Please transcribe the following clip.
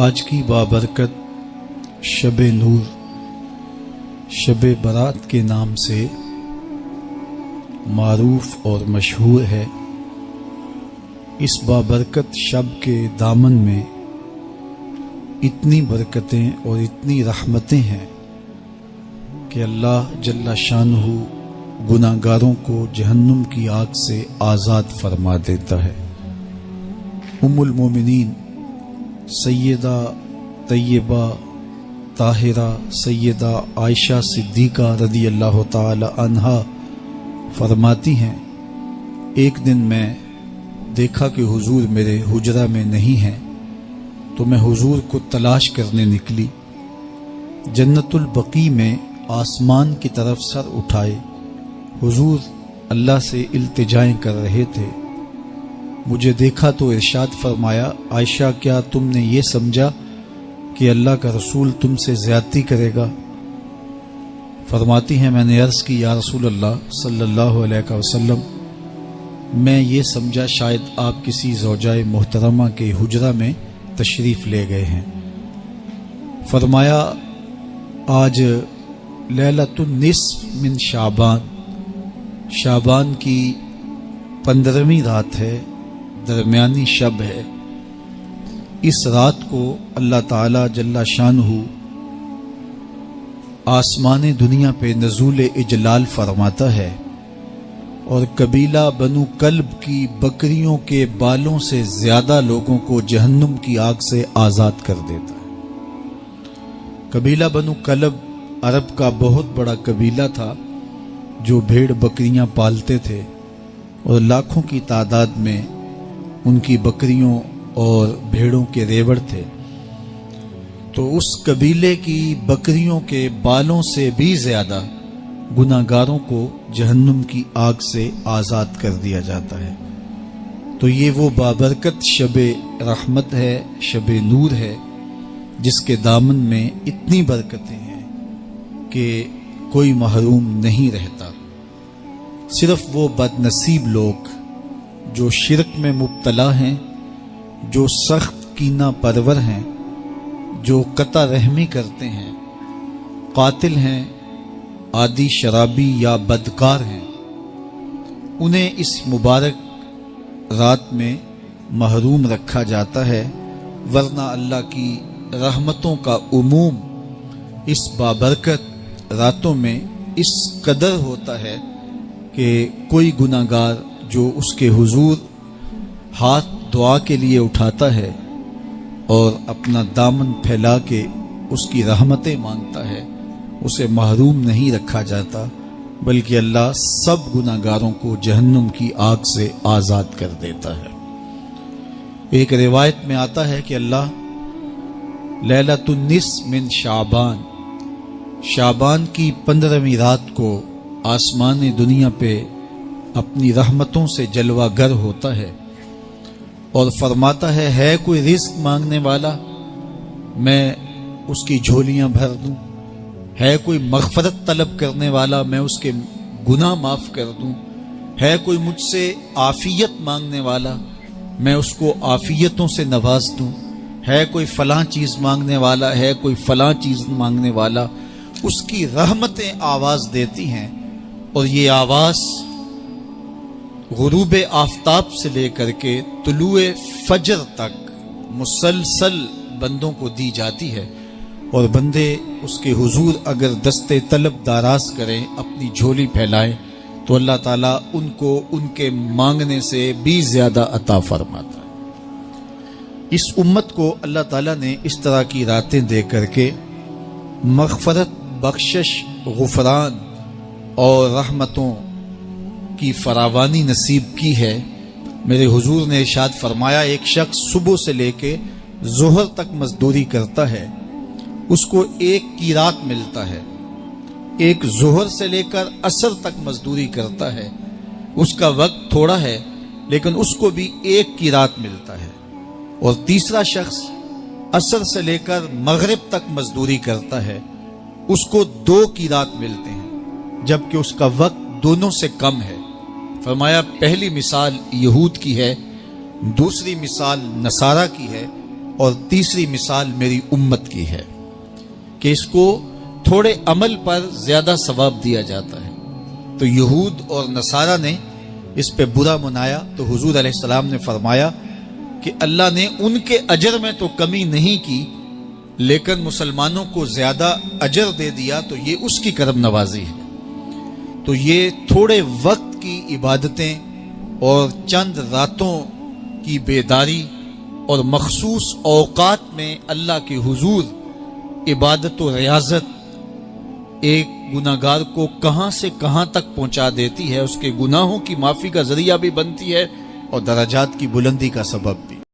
آج کی بابرکت شب نور شب برات کے نام سے معروف اور مشہور ہے۔ اس بابرکت شب کے دامن میں اتنی برکتیں اور اتنی رحمتیں ہیں کہ اللہ جل شانہ گناہگاروں کو جہنم کی آگ سے آزاد فرما دیتا ہے۔ ام المومنین سیدہ طیبہ طاہرہ سیدہ عائشہ صدیقہ رضی اللہ تعالی عنہا فرماتی ہیں، ایک دن میں دیکھا کہ حضور میرے حجرہ میں نہیں ہیں، تو میں حضور کو تلاش کرنے نکلی۔ جنت البقیع میں آسمان کی طرف سر اٹھائے حضور اللہ سے التجائیں کر رہے تھے۔ مجھے دیکھا تو ارشاد فرمایا، عائشہ کیا تم نے یہ سمجھا کہ اللہ کا رسول تم سے زیادتی کرے گا؟ فرماتی ہیں میں نے عرض کی یا رسول اللہ صلی اللہ علیہ وسلم، میں یہ سمجھا شاید آپ کسی زوجائے محترمہ کے حجرہ میں تشریف لے گئے ہیں۔ فرمایا آج لیلۃ النصف من شعبان کی 15ویں رات ہے، درمیانی شب ہے۔ اس رات کو اللہ تعالی جل شانہ آسمان دنیا پہ نزول اجلال فرماتا ہے اور قبیلہ بنو کلب کی بکریوں کے بالوں سے زیادہ لوگوں کو جہنم کی آگ سے آزاد کر دیتا ہے۔ قبیلہ بنو کلب عرب کا بہت بڑا قبیلہ تھا جو بھیڑ بکریاں پالتے تھے اور لاکھوں کی تعداد میں ان کی بکریوں اور بھیڑوں کے ریوڑ تھے۔ تو اس قبیلے کی بکریوں کے بالوں سے بھی زیادہ گناہگاروں کو جہنم کی آگ سے آزاد کر دیا جاتا ہے۔ تو یہ وہ بابرکت شب رحمت ہے، شب نور ہے، جس کے دامن میں اتنی برکتیں ہیں کہ کوئی محروم نہیں رہتا۔ صرف وہ بد نصیب لوگ جو شرک میں مبتلا ہیں، جو سخت کینہ پرور ہیں، جو قطع رحمی کرتے ہیں، قاتل ہیں، عادی شرابی یا بدکار ہیں، انہیں اس مبارک رات میں محروم رکھا جاتا ہے، ورنہ اللہ کی رحمتوں کا عموم اس بابرکت راتوں میں اس قدر ہوتا ہے کہ کوئی گناہگار جو اس کے حضور ہاتھ دعا کے لیے اٹھاتا ہے اور اپنا دامن پھیلا کے اس کی رحمتیں مانگتا ہے، اسے محروم نہیں رکھا جاتا، بلکہ اللہ سب گناہگاروں کو جہنم کی آگ سے آزاد کر دیتا ہے۔ ایک روایت میں آتا ہے کہ اللہ لیلۃ النصف من شعبان کی 15ویں رات کو آسمان دنیا پہ اپنی رحمتوں سے جلوہ گر ہوتا ہے اور فرماتا ہے کوئی رزق مانگنے والا، میں اس کی جھولیاں بھر دوں، ہے کوئی مغفرت طلب کرنے والا، میں اس کے گناہ معاف کر دوں، ہے کوئی مجھ سے عافیت مانگنے والا، میں اس کو عافیتوں سے نواز دوں، ہے کوئی فلاں چیز مانگنے والا، ہے کوئی فلاں چیز مانگنے والا۔ اس کی رحمتیں آواز دیتی ہیں اور یہ آواز غروب آفتاب سے لے کر کے طلوع فجر تک مسلسل بندوں کو دی جاتی ہے، اور بندے اس کے حضور اگر دستے طلب دراز کریں، اپنی جھولی پھیلائیں، تو اللہ تعالیٰ ان کو ان کے مانگنے سے بھی زیادہ عطا فرماتا ہے۔ اس امت کو اللہ تعالیٰ نے اس طرح کی راتیں دے کر کے مغفرت، بخشش، غفران اور رحمتوں کی فراوانی نصیب کی ہے۔ میرے حضور نے ارشاد فرمایا ایک شخص صبح سے لے کے ظہر تک مزدوری کرتا ہے، اس کو ایک قیرات ملتا ہے۔ ایک ظہر سے لے کر عصر تک مزدوری کرتا ہے، اس کا وقت تھوڑا ہے لیکن اس کو بھی ایک قیرات ملتا ہے۔ اور تیسرا شخص عصر سے لے کر مغرب تک مزدوری کرتا ہے، اس کو 2 قیرات ملتے ہیں، جبکہ اس کا وقت دونوں سے کم ہے۔ فرمایا پہلی مثال یہود کی ہے، دوسری مثال نصارہ کی ہے، اور تیسری مثال میری امت کی ہے کہ اس کو تھوڑے عمل پر زیادہ ثواب دیا جاتا ہے۔ تو یہود اور نصارہ نے اس پہ برا منایا تو حضور علیہ السلام نے فرمایا کہ اللہ نے ان کے اجر میں تو کمی نہیں کی لیکن مسلمانوں کو زیادہ اجر دے دیا، تو یہ اس کی کرم نوازی ہے۔ تو یہ تھوڑے وقت کی عبادتیں اور چند راتوں کی بیداری اور مخصوص اوقات میں اللہ کے حضور عبادت و ریاضت ایک گناہگار کو کہاں سے کہاں تک پہنچا دیتی ہے، اس کے گناہوں کی معافی کا ذریعہ بھی بنتی ہے اور درجات کی بلندی کا سبب بھی۔